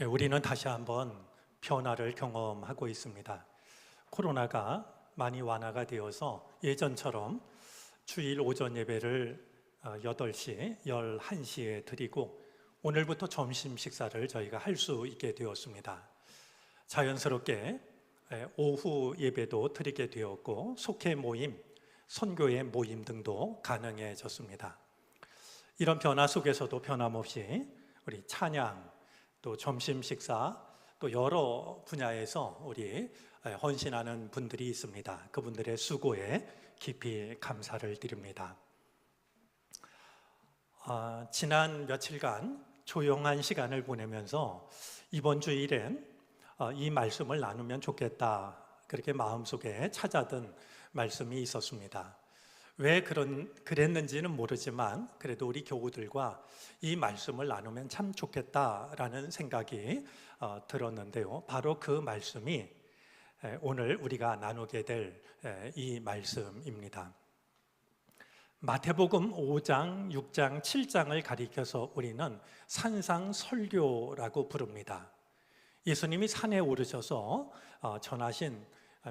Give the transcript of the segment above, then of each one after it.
우리는 다시 한번 변화를 경험하고 있습니다. 코로나가 많이 완화가 되어서 예전처럼 주일 오전 예배를 8시, 11시에 드리고 오늘부터 점심 식사를 저희가 할 수 있게 되었습니다. 자연스럽게 오후 예배도 드리게 되었고 속회 모임, 선교회 모임 등도 가능해졌습니다. 이런 변화 속에서도 변함없이 우리 찬양, 또 점심 식사, 또 여러 분야에서 우리 헌신하는 분들이 있습니다. 그분들의 수고에 깊이 감사를 드립니다. 지난 며칠간 조용한 시간을 보내면서 이번 주일엔 이 말씀을 나누면 좋겠다, 그렇게 마음속에 찾아든 말씀이 있었습니다. 왜 그랬는지는 모르지만 그래도 우리 교우들과 이 말씀을 나누면 참 좋겠다라는 생각이 들었는데요. 바로 그 말씀이 오늘 우리가 나누게 될 이 말씀입니다. 마태복음 5장, 6장, 7장을 가리켜서 우리는 산상설교라고 부릅니다. 예수님이 산에 오르셔서 전하신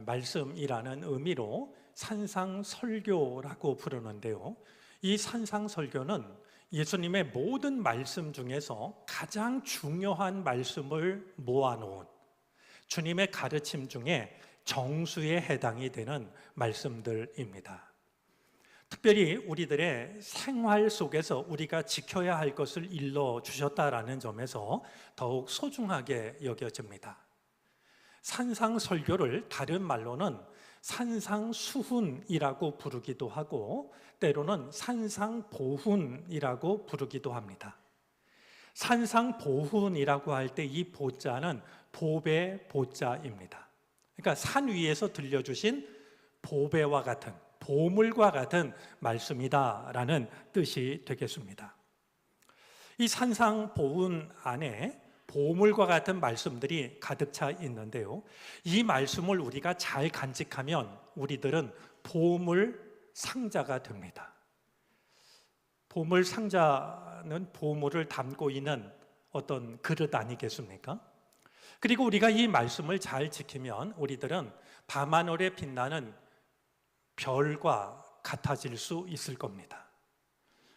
말씀이라는 의미로 산상설교라고 부르는데요. 이 산상설교는 예수님의 모든 말씀 중에서 가장 중요한 말씀을 모아놓은 주님의 가르침 중에 정수에 해당이 되는 말씀들입니다. 특별히 우리들의 생활 속에서 우리가 지켜야 할 것을 일러주셨다라는 점에서 더욱 소중하게 여겨집니다. 산상설교를 다른 말로는 산상수훈이라고 부르기도 하고 때로는 산상보훈이라고 부르기도 합니다. 산상보훈이라고 할 때 이 보자는 보배 보자입니다. 그러니까 산 위에서 들려주신 보배와 같은, 보물과 같은 말씀이다라는 뜻이 되겠습니다. 이 산상보훈 안에 보물과 같은 말씀들이 가득 차 있는데요. 이 말씀을 우리가 잘 간직하면 우리들은 보물 상자가 됩니다. 보물 상자는 보물을 담고 있는 어떤 그릇 아니겠습니까? 그리고 우리가 이 말씀을 잘 지키면 우리들은 밤하늘에 빛나는 별과 같아질 수 있을 겁니다.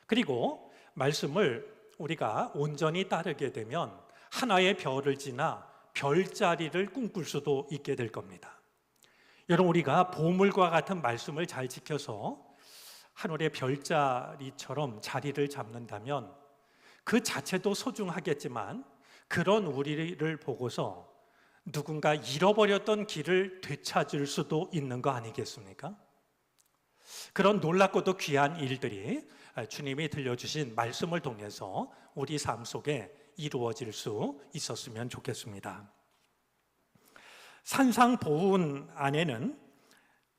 그리고 말씀을 우리가 온전히 따르게 되면 하나의 별을 지나 별자리를 꿈꿀 수도 있게 될 겁니다. 여러분, 우리가 보물과 같은 말씀을 잘 지켜서 하늘의 별자리처럼 자리를 잡는다면 그 자체도 소중하겠지만 그런 우리를 보고서 누군가 잃어버렸던 길을 되찾을 수도 있는 거 아니겠습니까? 그런 놀랍고도 귀한 일들이 주님이 들려주신 말씀을 통해서 우리 삶 속에 이루어질 수 있었으면 좋겠습니다. 산상보훈 안에는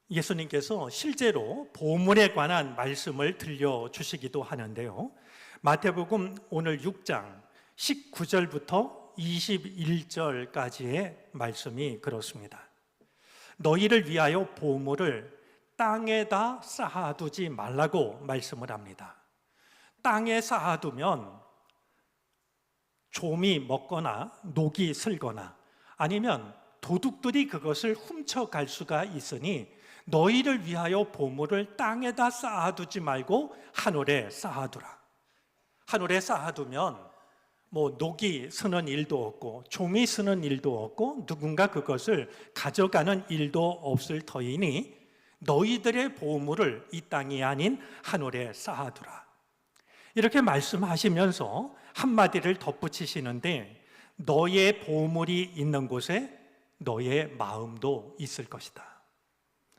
예수님께서 실제로 보물에 관한 말씀을 들려주시기도 하는데요. 마태복음 오늘 6장 19절부터 21절까지의 말씀이 그렇습니다. 너희를 위하여 보물을 땅에다 쌓아두지 말라고 말씀을 합니다. 땅에 쌓아두면 좀이 먹거나 녹이 슬거나 아니면 도둑들이 그것을 훔쳐갈 수가 있으니 너희를 위하여 보물을 땅에다 쌓아두지 말고 하늘에 쌓아두라. 하늘에 쌓아두면 녹이 스는 일도 없고 좀이 스는 일도 없고 누군가 그것을 가져가는 일도 없을 터이니 너희들의 보물을 이 땅이 아닌 하늘에 쌓아두라. 이렇게 말씀하시면서 한마디를 덧붙이시는데 너의 보물이 있는 곳에 너의 마음도 있을 것이다.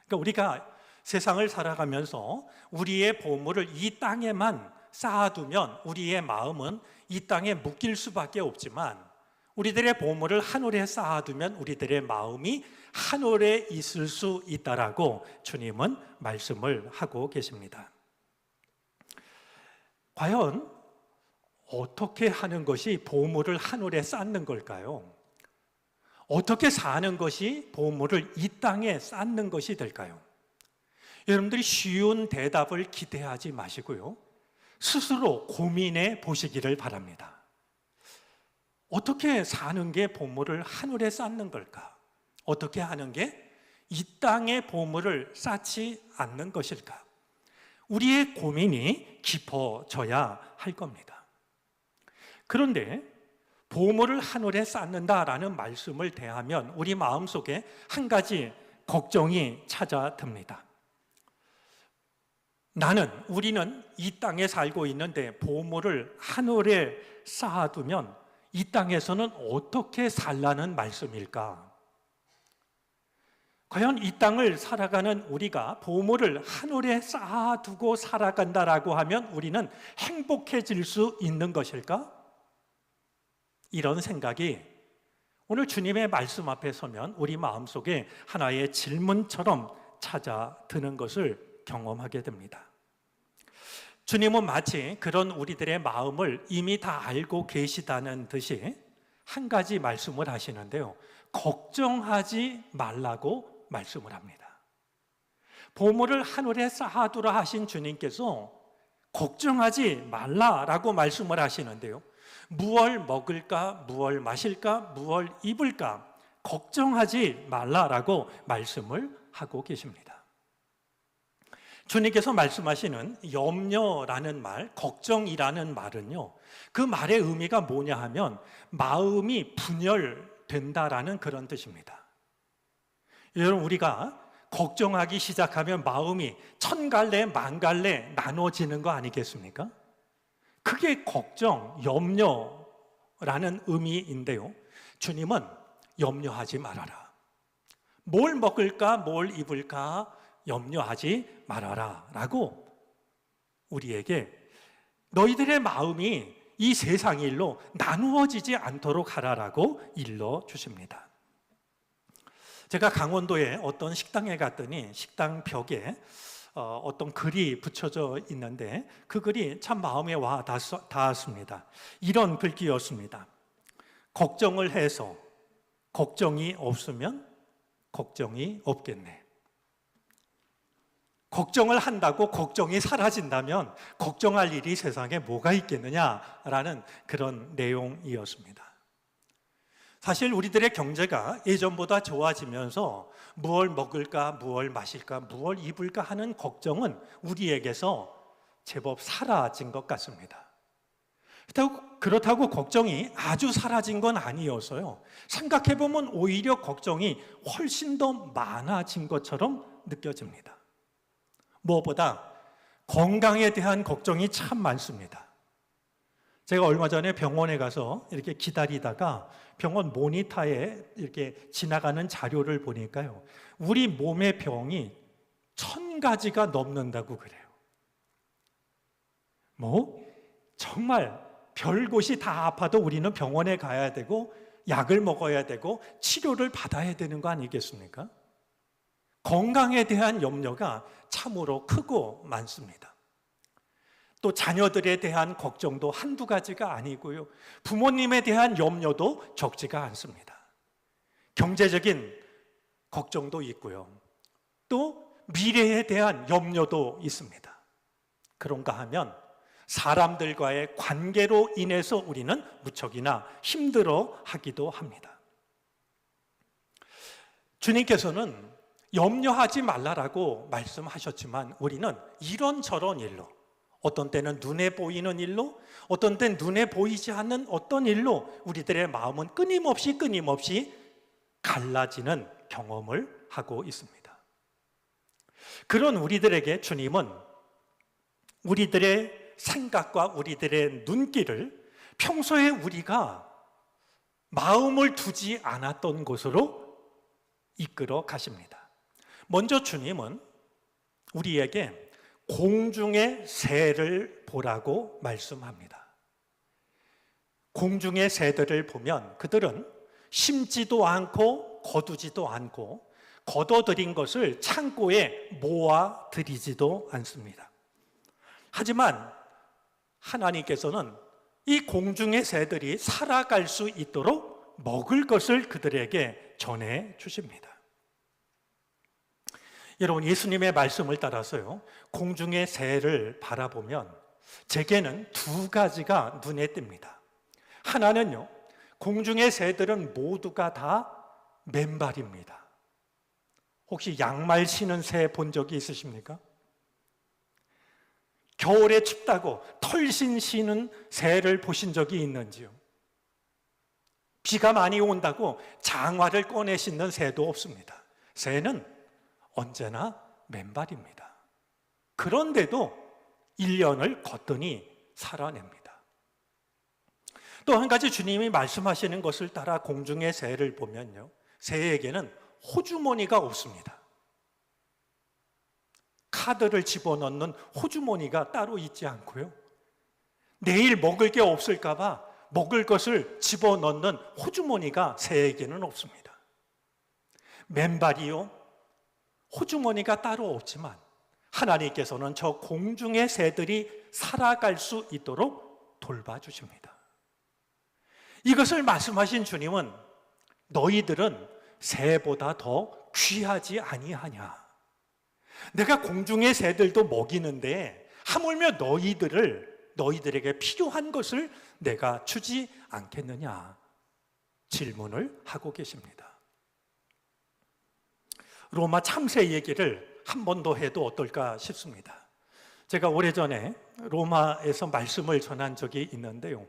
그러니까 우리가 세상을 살아가면서 우리의 보물을 이 땅에만 쌓아두면 우리의 마음은 이 땅에 묶일 수밖에 없지만 우리들의 보물을 하늘에 쌓아두면 우리들의 마음이 하늘에 있을 수 있다라고 주님은 말씀을 하고 계십니다. 과연 어떻게 하는 것이 보물을 하늘에 쌓는 걸까요? 어떻게 사는 것이 보물을 이 땅에 쌓는 것이 될까요? 여러분들이 쉬운 대답을 기대하지 마시고요. 스스로 고민해 보시기를 바랍니다. 어떻게 사는 게 보물을 하늘에 쌓는 걸까? 어떻게 하는 게 이 땅의 보물을 쌓지 않는 것일까? 우리의 고민이 깊어져야 할 겁니다. 그런데 보물을 하늘에 쌓는다라는 말씀을 대하면 우리 마음속에 한 가지 걱정이 찾아듭니다. 우리는 이 땅에 살고 있는데 보물을 하늘에 쌓아두면 이 땅에서는 어떻게 살라는 말씀일까? 과연 이 땅을 살아가는 우리가 보물을 하늘에 쌓아두고 살아간다라고 하면 우리는 행복해질 수 있는 것일까? 이런 생각이 오늘 주님의 말씀 앞에 서면 우리 마음속에 하나의 질문처럼 찾아드는 것을 경험하게 됩니다. 주님은 마치 그런 우리들의 마음을 이미 다 알고 계시다는 듯이 한 가지 말씀을 하시는데요. 걱정하지 말라고 말씀을 합니다. 보물을 하늘에 쌓아두라 하신 주님께서 걱정하지 말라라고 말씀을 하시는데요. 무얼 먹을까, 무얼 마실까, 무얼 입을까 걱정하지 말라라고 말씀을 하고 계십니다. 주님께서 말씀하시는 염려라는 말, 걱정이라는 말은요, 그 말의 의미가 뭐냐 하면 마음이 분열된다라는 그런 뜻입니다. 여러분, 우리가 걱정하기 시작하면 마음이 천갈래 만갈래 나눠지는 거 아니겠습니까? 그게 걱정, 염려라는 의미인데요. 주님은 염려하지 말아라. 뭘 먹을까, 뭘 입을까 염려하지 말아라 라고 우리에게 너희들의 마음이 이 세상 일로 나누어지지 않도록 하라라고 일러주십니다. 제가 강원도에 어떤 식당에 갔더니 식당 벽에 어떤 글이 붙여져 있는데 그 글이 참 마음에 와 닿았습니다. 이런 글귀였습니다. 걱정을 해서 걱정이 없으면 걱정이 없겠네. 걱정을 한다고 걱정이 사라진다면 걱정할 일이 세상에 뭐가 있겠느냐라는 그런 내용이었습니다. 사실 우리들의 경제가 예전보다 좋아지면서 무얼 먹을까, 무얼 마실까, 무얼 입을까 하는 걱정은 우리에게서 제법 사라진 것 같습니다. 그렇다고 걱정이 아주 사라진 건 아니어서요. 생각해보면 오히려 걱정이 훨씬 더 많아진 것처럼 느껴집니다. 무엇보다 건강에 대한 걱정이 참 많습니다. 제가 얼마 전에 병원에 가서 이렇게 기다리다가 병원 모니터에 이렇게 지나가는 자료를 보니까요, 우리 몸의 병이 1000가지가 넘는다고 그래요. 정말 별곳이 다 아파도 우리는 병원에 가야 되고 약을 먹어야 되고 치료를 받아야 되는 거 아니겠습니까? 건강에 대한 염려가 참으로 크고 많습니다. 또 자녀들에 대한 걱정도 한두 가지가 아니고요. 부모님에 대한 염려도 적지가 않습니다. 경제적인 걱정도 있고요. 또 미래에 대한 염려도 있습니다. 그런가 하면 사람들과의 관계로 인해서 우리는 무척이나 힘들어 하기도 합니다. 주님께서는 염려하지 말라라고 말씀하셨지만 우리는 이런저런 일로, 어떤 때는 눈에 보이는 일로, 어떤 때는 눈에 보이지 않는 어떤 일로 우리들의 마음은 끊임없이 갈라지는 경험을 하고 있습니다. 그런 우리들에게 주님은 우리들의 생각과 우리들의 눈길을 평소에 우리가 마음을 두지 않았던 곳으로 이끌어 가십니다. 먼저 주님은 우리에게 공중의 새를 보라고 말씀합니다. 공중의 새들을 보면 그들은 심지도 않고 거두지도 않고 거둬들인 것을 창고에 모아들이지도 않습니다. 하지만 하나님께서는 이 공중의 새들이 살아갈 수 있도록 먹을 것을 그들에게 전해 주십니다. 여러분, 예수님의 말씀을 따라서요, 공중의 새를 바라보면 제게는 두 가지가 눈에 띕니다. 하나는요, 공중의 새들은 모두가 다 맨발입니다. 혹시 양말 신은 새 본 적이 있으십니까? 겨울에 춥다고 털신 신은 새를 보신 적이 있는지요? 비가 많이 온다고 장화를 꺼내 신는 새도 없습니다. 새는 언제나 맨발입니다. 그런데도 1년을 거뜬히 살아냅니다. 또 한 가지 주님이 말씀하시는 것을 따라 공중의 새를 보면요, 새에게는 호주머니가 없습니다. 카드를 집어넣는 호주머니가 따로 있지 않고요, 내일 먹을 게 없을까 봐 먹을 것을 집어넣는 호주머니가 새에게는 없습니다. 맨발이요, 호주머니가 따로 없지만 하나님께서는 저 공중의 새들이 살아갈 수 있도록 돌봐주십니다. 이것을 말씀하신 주님은 너희들은 새보다 더 귀하지 아니하냐, 내가 공중의 새들도 먹이는데 하물며 너희들에게 필요한 것을 내가 주지 않겠느냐 질문을 하고 계십니다. 로마 참새 얘기를 한 번 더 해도 어떨까 싶습니다. 제가 오래전에 로마에서 말씀을 전한 적이 있는데요,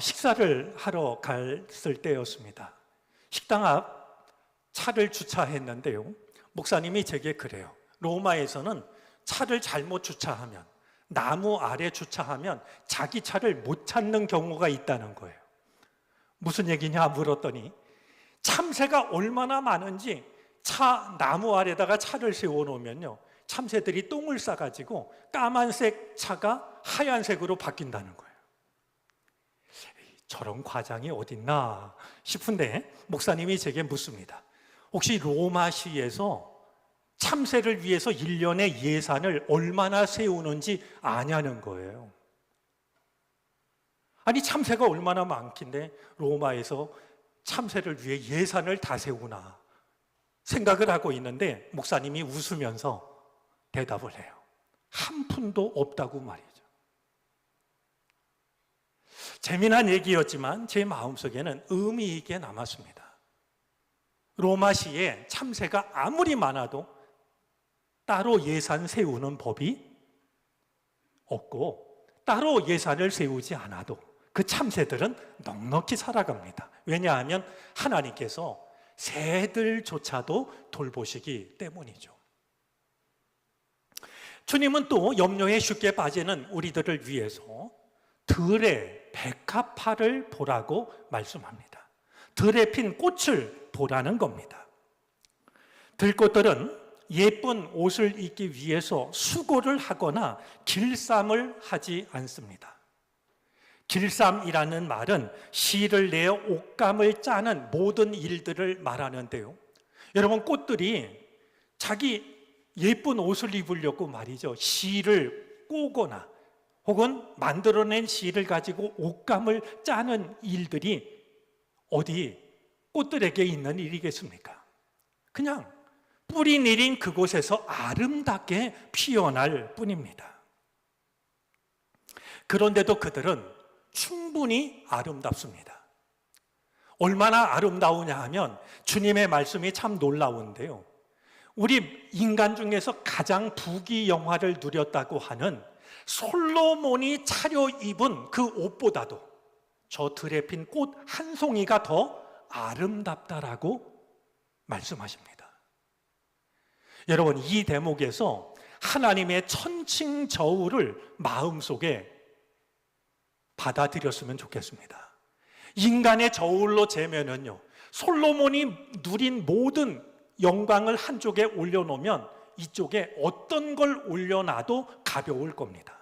식사를 하러 갔을 때였습니다. 식당 앞 차를 주차했는데요, 목사님이 제게 그래요. 로마에서는 차를 잘못 주차하면, 나무 아래 주차하면 자기 차를 못 찾는 경우가 있다는 거예요. 무슨 얘기냐 물었더니 참새가 얼마나 많은지 나무 아래다가 차를 세워놓으면요, 참새들이 똥을 싸가지고 까만색 차가 하얀색으로 바뀐다는 거예요. 저런 과장이 어딨나 싶은데 목사님이 제게 묻습니다. 혹시 로마시에서 참새를 위해서 1년의 예산을 얼마나 세우는지 아냐는 거예요. 아니, 참새가 얼마나 많긴데 로마에서 참새를 위해 예산을 다 세우나 생각을 하고 있는데 목사님이 웃으면서 대답을 해요. 한 푼도 없다고 말이죠. 재미난 얘기였지만 제 마음속에는 의미 있게 남았습니다. 로마시에 참새가 아무리 많아도 따로 예산 세우는 법이 없고 따로 예산을 세우지 않아도 그 참새들은 넉넉히 살아갑니다. 왜냐하면 하나님께서 새들조차도 돌보시기 때문이죠. 주님은 또 염려에 쉽게 빠지는 우리들을 위해서 들의 백합화를 보라고 말씀합니다. 들에 핀 꽃을 보라는 겁니다. 들꽃들은 예쁜 옷을 입기 위해서 수고를 하거나 길쌈을 하지 않습니다. 길쌈이라는 말은 실을 내어 옷감을 짜는 모든 일들을 말하는데요, 여러분, 꽃들이 자기 예쁜 옷을 입으려고 말이죠, 실을 꼬거나 혹은 만들어낸 실을 가지고 옷감을 짜는 일들이 어디 꽃들에게 있는 일이겠습니까? 그냥 뿌리 내린 그곳에서 아름답게 피어날 뿐입니다. 그런데도 그들은 충분히 아름답습니다. 얼마나 아름다우냐 하면 주님의 말씀이 참 놀라운데요, 우리 인간 중에서 가장 부귀영화를 누렸다고 하는 솔로몬이 차려입은 그 옷보다도 저 들에 핀 꽃 한 송이가 더 아름답다라고 말씀하십니다. 여러분, 이 대목에서 하나님의 천칭저울을 마음속에 받아들였으면 좋겠습니다. 인간의 저울로 재면은요, 솔로몬이 누린 모든 영광을 한쪽에 올려놓으면 이쪽에 어떤 걸 올려놔도 가벼울 겁니다.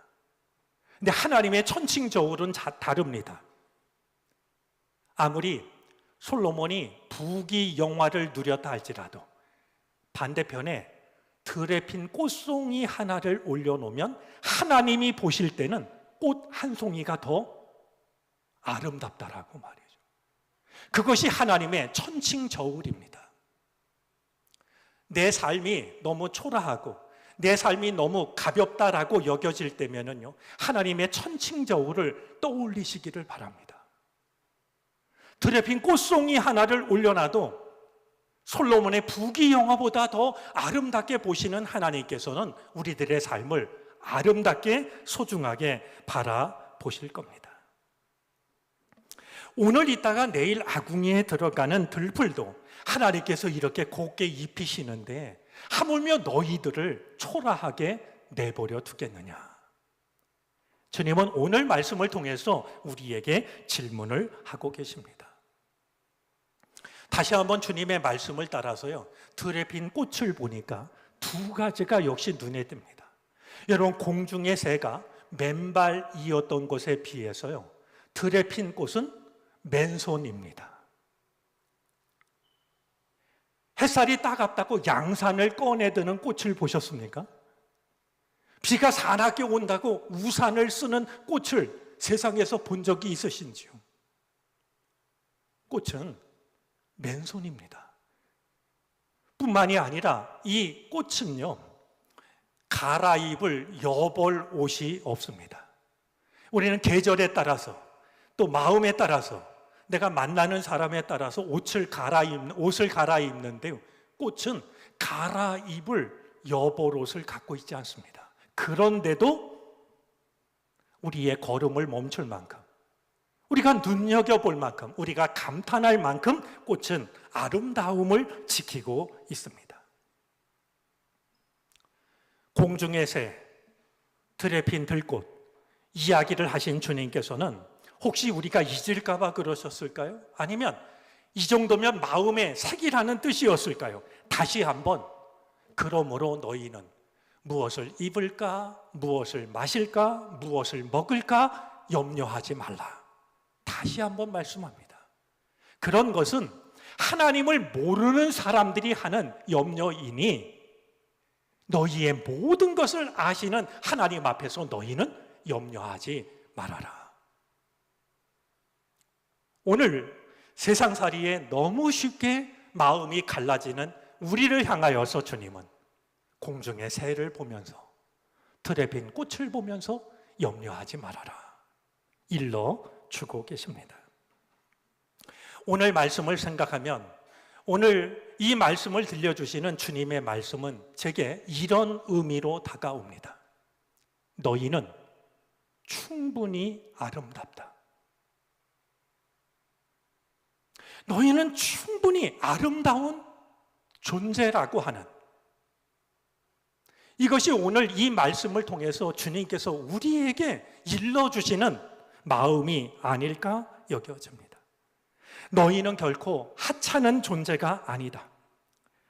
근데 하나님의 천칭저울은 다릅니다. 아무리 솔로몬이 부귀영화를 누렸다 할지라도 반대편에 들에 핀 꽃송이 하나를 올려놓으면 하나님이 보실 때는 꽃 한 송이가 더 아름답다라고 말이죠. 그것이 하나님의 천칭저울입니다. 내 삶이 너무 초라하고 내 삶이 너무 가볍다라고 여겨질 때면은요, 하나님의 천칭저울을 떠올리시기를 바랍니다. 들에 핀 꽃송이 하나를 올려놔도 솔로몬의 부귀영화보다 더 아름답게 보시는 하나님께서는 우리들의 삶을 아름답게 소중하게 바라보실 겁니다. 오늘 있다가 내일 아궁이에 들어가는 들풀도 하나님께서 이렇게 곱게 입히시는데 하물며 너희들을 초라하게 내버려 두겠느냐? 주님은 오늘 말씀을 통해서 우리에게 질문을 하고 계십니다. 다시 한번 주님의 말씀을 따라서요, 들에 핀 꽃을 보니까 두 가지가 역시 눈에 띕니다. 여러분, 공중의 새가 맨발이었던 것에 비해서요, 들에 핀 꽃은 맨손입니다. 햇살이 따갑다고 양산을 꺼내드는 꽃을 보셨습니까? 비가 사납게 온다고 우산을 쓰는 꽃을 세상에서 본 적이 있으신지요? 꽃은 맨손입니다. 뿐만이 아니라 이 꽃은요, 갈아입을 여벌 옷이 없습니다. 우리는 계절에 따라서 또 마음에 따라서 내가 만나는 사람에 따라서 옷을 갈아입는데요, 꽃은 갈아입을 여벌 옷을 갖고 있지 않습니다. 그런데도 우리의 걸음을 멈출 만큼, 우리가 눈여겨볼 만큼, 우리가 감탄할 만큼 꽃은 아름다움을 지키고 있습니다. 공중의 새, 들에 핀 들꽃 이야기를 하신 주님께서는 혹시 우리가 잊을까 봐 그러셨을까요? 아니면 이 정도면 마음에 새기라는 뜻이었을까요? 다시 한번, 그러므로 너희는 무엇을 입을까, 무엇을 마실까, 무엇을 먹을까 염려하지 말라. 다시 한번 말씀합니다. 그런 것은 하나님을 모르는 사람들이 하는 염려이니 너희의 모든 것을 아시는 하나님 앞에서 너희는 염려하지 말아라. 오늘 세상살이에 너무 쉽게 마음이 갈라지는 우리를 향하여서 주님은 공중의 새를 보면서, 들에 핀 꽃을 보면서 염려하지 말아라 일러주고 계십니다. 오늘 말씀을 생각하면, 오늘 이 말씀을 들려주시는 주님의 말씀은 제게 이런 의미로 다가옵니다. 너희는 충분히 아름답다. 너희는 충분히 아름다운 존재라고 하는, 이것이 오늘 이 말씀을 통해서 주님께서 우리에게 일러주시는 마음이 아닐까 여겨집니다. 너희는 결코 하찮은 존재가 아니다.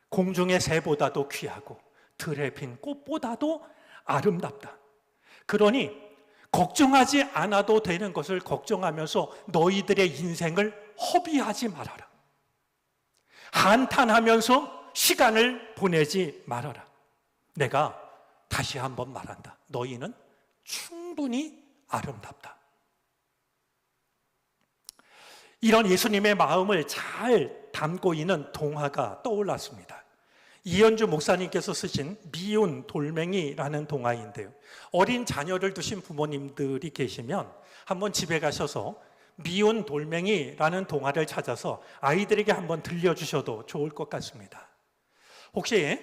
공중의 새보다도 귀하고 들에 핀 꽃보다도 아름답다. 그러니 걱정하지 않아도 되는 것을 걱정하면서 너희들의 인생을 허비하지 말아라. 한탄하면서 시간을 보내지 말아라. 내가 다시 한번 말한다. 너희는 충분히 아름답다. 이런 예수님의 마음을 잘 담고 있는 동화가 떠올랐습니다. 이현주 목사님께서 쓰신 미운 돌멩이라는 동화인데요, 어린 자녀를 두신 부모님들이 계시면 한번 집에 가셔서 미운 돌멩이라는 동화를 찾아서 아이들에게 한번 들려주셔도 좋을 것 같습니다. 혹시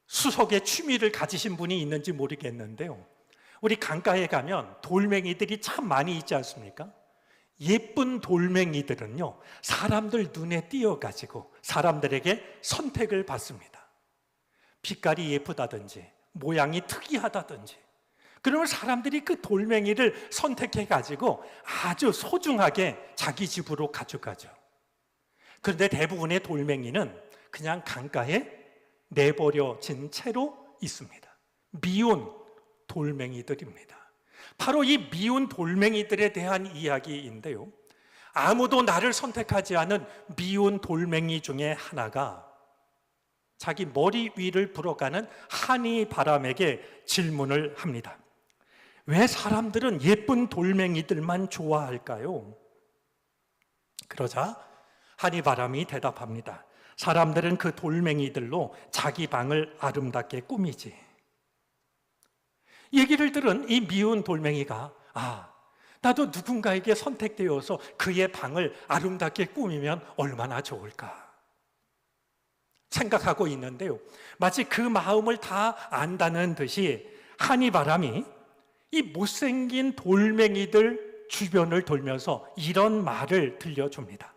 수석의 취미를 가지신 분이 있는지 모르겠는데요, 우리 강가에 가면 돌멩이들이 참 많이 있지 않습니까? 예쁜 돌멩이들은요, 사람들 눈에 띄어가지고 사람들에게 선택을 받습니다. 빛깔이 예쁘다든지 모양이 특이하다든지, 그러면 사람들이 그 돌멩이를 선택해가지고 아주 소중하게 자기 집으로 가져가죠. 그런데 대부분의 돌멩이는 그냥 강가에 내버려진 채로 있습니다. 미운 돌멩이들입니다. 바로 이 미운 돌멩이들에 대한 이야기인데요, 아무도 나를 선택하지 않은 미운 돌멩이 중에 하나가 자기 머리 위를 불어가는 한이 바람에게 질문을 합니다. 왜 사람들은 예쁜 돌멩이들만 좋아할까요? 그러자 한이 바람이 대답합니다. 사람들은 그 돌멩이들로 자기 방을 아름답게 꾸미지. 얘기를 들은 이 미운 돌멩이가, 나도 누군가에게 선택되어서 그의 방을 아름답게 꾸미면 얼마나 좋을까 생각하고 있는데요. 마치 그 마음을 다 안다는 듯이 한이바람이 이 못생긴 돌멩이들 주변을 돌면서 이런 말을 들려줍니다.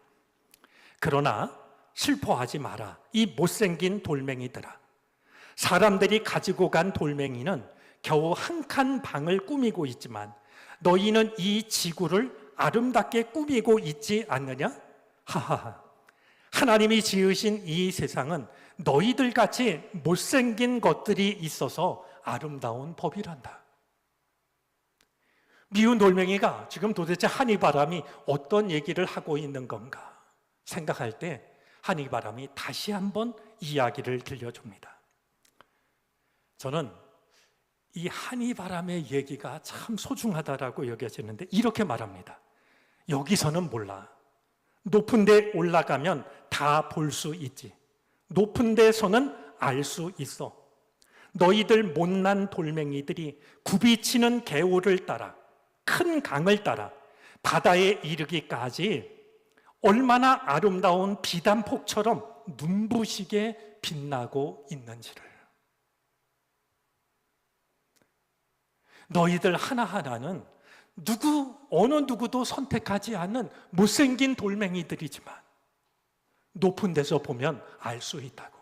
그러나 슬퍼하지 마라. 이 못생긴 돌멩이들아. 사람들이 가지고 간 돌멩이는 겨우 한 칸 방을 꾸미고 있지만 너희는 이 지구를 아름답게 꾸미고 있지 않느냐? 하하하. 하나님이 지으신 이 세상은 너희들 같이 못생긴 것들이 있어서 아름다운 법이란다. 미운 돌멩이가 지금 도대체 한이바람이 어떤 얘기를 하고 있는 건가 생각할 때 한이바람이 다시 한번 이야기를 들려줍니다. 저는 이 한이바람의 얘기가 참 소중하다라고 여겨지는데 이렇게 말합니다. 여기서는 몰라. 높은 데 올라가면 다 볼 수 있지. 높은 데서는 알 수 있어. 너희들 못난 돌멩이들이 굽이치는 개울을 따라 큰 강을 따라 바다에 이르기까지 얼마나 아름다운 비단폭처럼 눈부시게 빛나고 있는지를, 너희들 하나하나는 어느 누구도 선택하지 않는 못생긴 돌멩이들이지만 높은 데서 보면 알 수 있다고.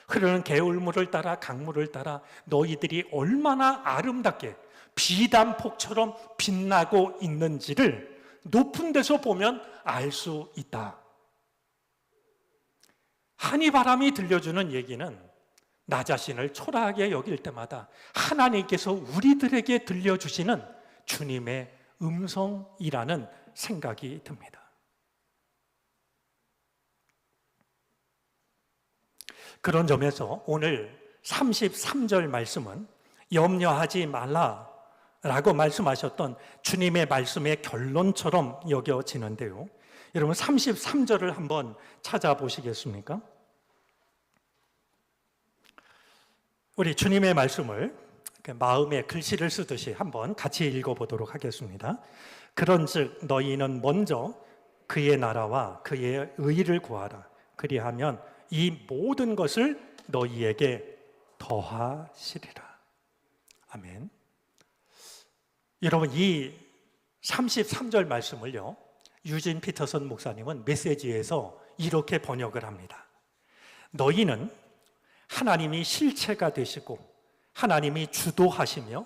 흐르는 개울물을 따라 강물을 따라 너희들이 얼마나 아름답게 비단폭처럼 빛나고 있는지를 높은 데서 보면 알 수 있다. 한이바람이 들려주는 얘기는 나 자신을 초라하게 여길 때마다 하나님께서 우리들에게 들려주시는 주님의 음성이라는 생각이 듭니다. 그런 점에서 오늘 33절 말씀은 염려하지 말라라고 말씀하셨던 주님의 말씀의 결론처럼 여겨지는데요. 여러분 33절을 한번 찾아보시겠습니까? 우리 주님의 말씀을 마음에 글씨를 쓰듯이 한번 같이 읽어보도록 하겠습니다. 그런즉 너희는 먼저 그의 나라와 그의 의를 구하라. 그리하면 이 모든 것을 너희에게 더하시리라. 아멘. 여러분, 이 33절 말씀을요, 유진 피터슨 목사님은 메시지에서 이렇게 번역을 합니다. 너희는 하나님이 실체가 되시고 하나님이 주도하시며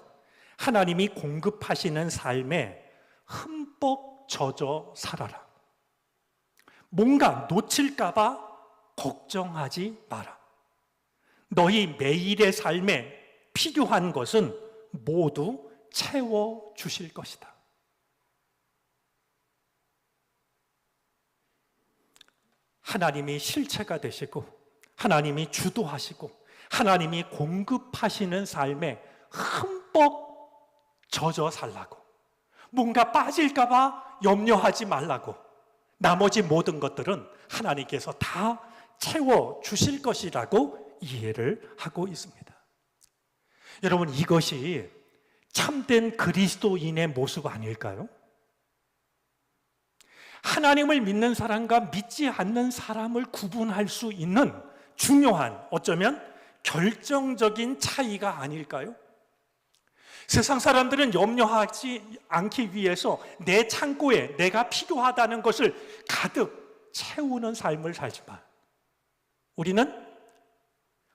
하나님이 공급하시는 삶에 흠뻑 젖어 살아라. 뭔가 놓칠까 봐 걱정하지 마라. 너희 매일의 삶에 필요한 것은 모두 채워주실 것이다. 하나님이 실체가 되시고 하나님이 주도하시고 하나님이 공급하시는 삶에 흠뻑 젖어 살라고, 뭔가 빠질까 봐 염려하지 말라고, 나머지 모든 것들은 하나님께서 다 채워주실 것이라고 이해를 하고 있습니다. 여러분, 이것이 참된 그리스도인의 모습 아닐까요? 하나님을 믿는 사람과 믿지 않는 사람을 구분할 수 있는 중요한, 어쩌면 결정적인 차이가 아닐까요? 세상 사람들은 염려하지 않기 위해서 내 창고에 내가 필요하다는 것을 가득 채우는 삶을 살지만 우리는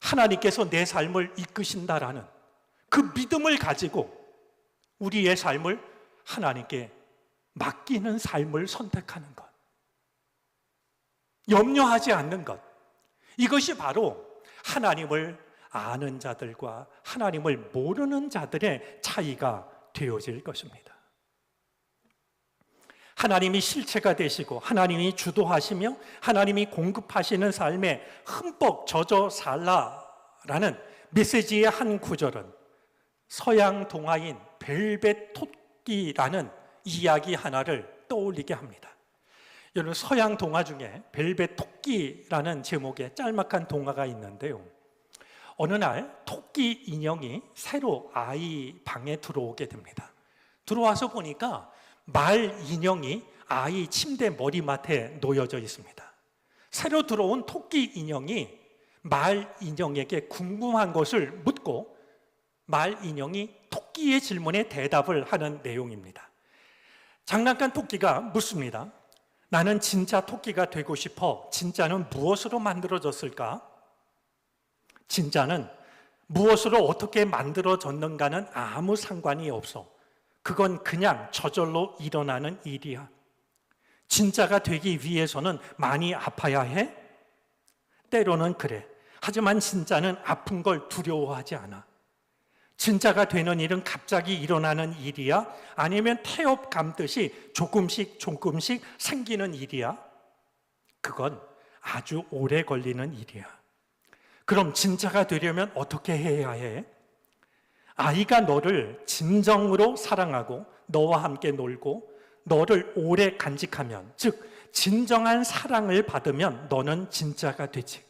하나님께서 내 삶을 이끄신다라는 그 믿음을 가지고 우리의 삶을 하나님께 맡기는 삶을 선택하는 것, 염려하지 않는 것, 이것이 바로 하나님을 아는 자들과 하나님을 모르는 자들의 차이가 되어질 것입니다. 하나님이 실체가 되시고 하나님이 주도하시며 하나님이 공급하시는 삶에 흠뻑 젖어 살라라는 메시지의 한 구절은 서양 동화인 벨벳 토끼라는 이야기 하나를 떠올리게 합니다. 여러분, 서양 동화 중에 벨벳 토끼라는 제목의 짤막한 동화가 있는데요. 어느 날 토끼 인형이 새로 아이 방에 들어오게 됩니다. 들어와서 보니까 말 인형이 아이 침대 머리맡에 놓여져 있습니다. 새로 들어온 토끼 인형이 말 인형에게 궁금한 것을 묻고 말 인형이 토끼의 질문에 대답을 하는 내용입니다. 장난감 토끼가 묻습니다. 나는 진짜 토끼가 되고 싶어. 진짜는 무엇으로 만들어졌을까? 진짜는 무엇으로 어떻게 만들어졌는가는 아무 상관이 없어. 그건 그냥 저절로 일어나는 일이야. 진짜가 되기 위해서는 많이 아파야 해? 때로는 그래. 하지만 진짜는 아픈 걸 두려워하지 않아. 진짜가 되는 일은 갑자기 일어나는 일이야? 아니면 태엽 감듯이 조금씩 생기는 일이야? 그건 아주 오래 걸리는 일이야. 그럼 진짜가 되려면 어떻게 해야 해? 아이가 너를 진정으로 사랑하고 너와 함께 놀고 너를 오래 간직하면, 즉 진정한 사랑을 받으면 너는 진짜가 되지.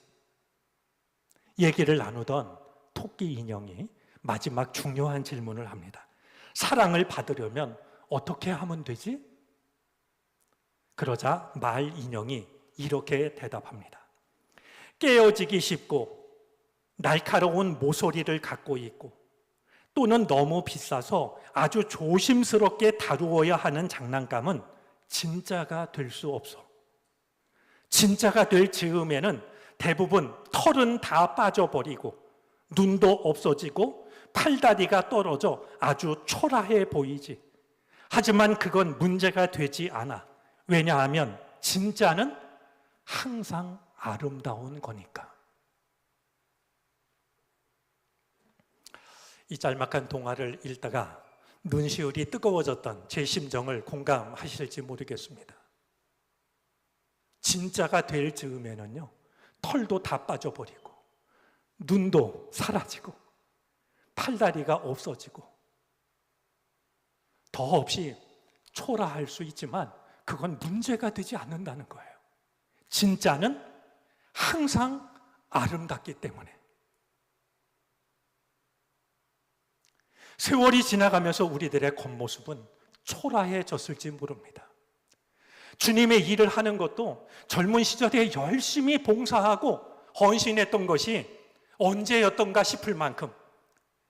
얘기를 나누던 토끼 인형이 마지막 중요한 질문을 합니다. 사랑을 받으려면 어떻게 하면 되지? 그러자 말 인형이 이렇게 대답합니다. 깨어지기 쉽고 날카로운 모서리를 갖고 있고 또는 너무 비싸서 아주 조심스럽게 다루어야 하는 장난감은 진짜가 될 수 없어. 진짜가 될 즈음에는 대부분 털은 다 빠져버리고 눈도 없어지고 팔다리가 떨어져 아주 초라해 보이지. 하지만 그건 문제가 되지 않아. 왜냐하면 진짜는 항상 아름다운 거니까. 이 짤막한 동화를 읽다가 눈시울이 뜨거워졌던 제 심정을 공감하실지 모르겠습니다. 진짜가 될 즈음에는요, 털도 다 빠져버리고 눈도 사라지고 팔다리가 없어지고 더없이 초라할 수 있지만 그건 문제가 되지 않는다는 거예요. 진짜는 항상 아름답기 때문에. 세월이 지나가면서 우리들의 겉모습은 초라해졌을지 모릅니다. 주님의 일을 하는 것도 젊은 시절에 열심히 봉사하고 헌신했던 것이 언제였던가 싶을 만큼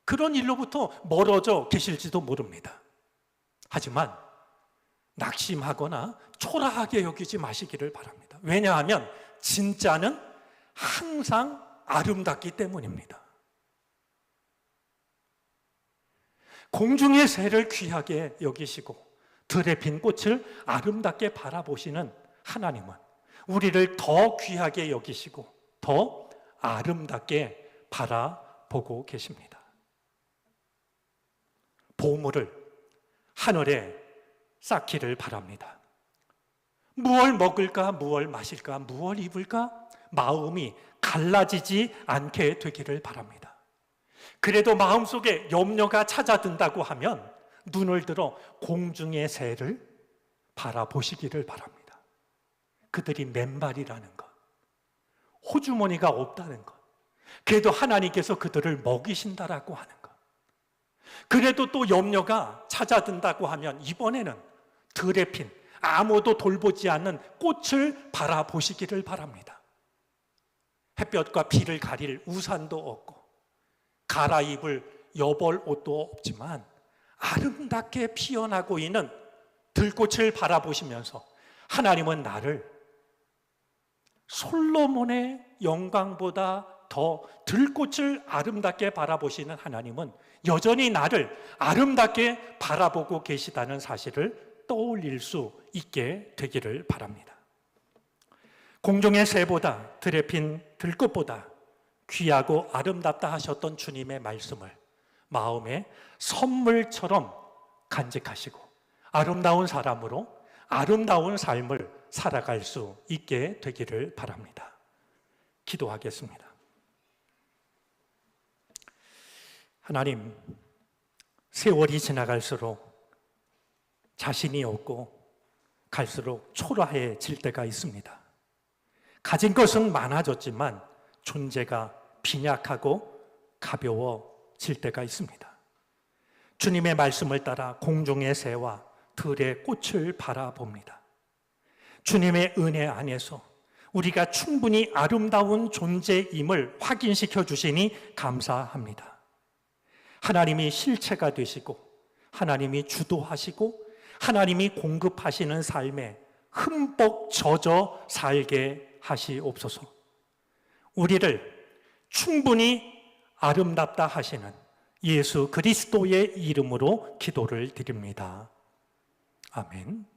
그런 일로부터 멀어져 계실지도 모릅니다. 하지만 낙심하거나 초라하게 여기지 마시기를 바랍니다. 왜냐하면 진짜는 항상 아름답기 때문입니다. 공중의 새를 귀하게 여기시고 들에 핀 꽃을 아름답게 바라보시는 하나님은 우리를 더 귀하게 여기시고 더 아름답게 바라보고 계십니다. 보물을 하늘에 쌓기를 바랍니다. 무얼 먹을까, 무얼 마실까, 무얼 입을까 마음이 갈라지지 않게 되기를 바랍니다. 그래도 마음속에 염려가 찾아든다고 하면 눈을 들어 공중의 새를 바라보시기를 바랍니다. 그들이 맨발이라는 것, 호주머니가 없다는 것, 그래도 하나님께서 그들을 먹이신다라고 하는 것, 그래도 또 염려가 찾아든다고 하면 이번에는 들에 핀 아무도 돌보지 않는 꽃을 바라보시기를 바랍니다. 햇볕과 비를 가릴 우산도 없고 갈아입을 여벌 옷도 없지만 아름답게 피어나고 있는 들꽃을 바라보시면서 하나님은 나를 솔로몬의 영광보다 더 들꽃을 아름답게 바라보시는 하나님은 여전히 나를 아름답게 바라보고 계시다는 사실을 떠올릴 수 있게 되기를 바랍니다. 공중의 새보다 들에 핀 들꽃보다 귀하고 아름답다 하셨던 주님의 말씀을 마음에 선물처럼 간직하시고 아름다운 사람으로 아름다운 삶을 살아갈 수 있게 되기를 바랍니다. 기도하겠습니다. 하나님, 세월이 지나갈수록 자신이 없고 갈수록 초라해질 때가 있습니다. 가진 것은 많아졌지만 존재가 빈약하고 가벼워질 때가 있습니다. 주님의 말씀을 따라 공중의 새와 들의 꽃을 바라봅니다. 주님의 은혜 안에서 우리가 충분히 아름다운 존재임을 확인시켜 주시니 감사합니다. 하나님이 실체가 되시고 하나님이 주도하시고 하나님이 공급하시는 삶에 흠뻑 젖어 살게 하시옵소서. 우리를 충분히 아름답다 하시는 예수 그리스도의 이름으로 기도를 드립니다. 아멘.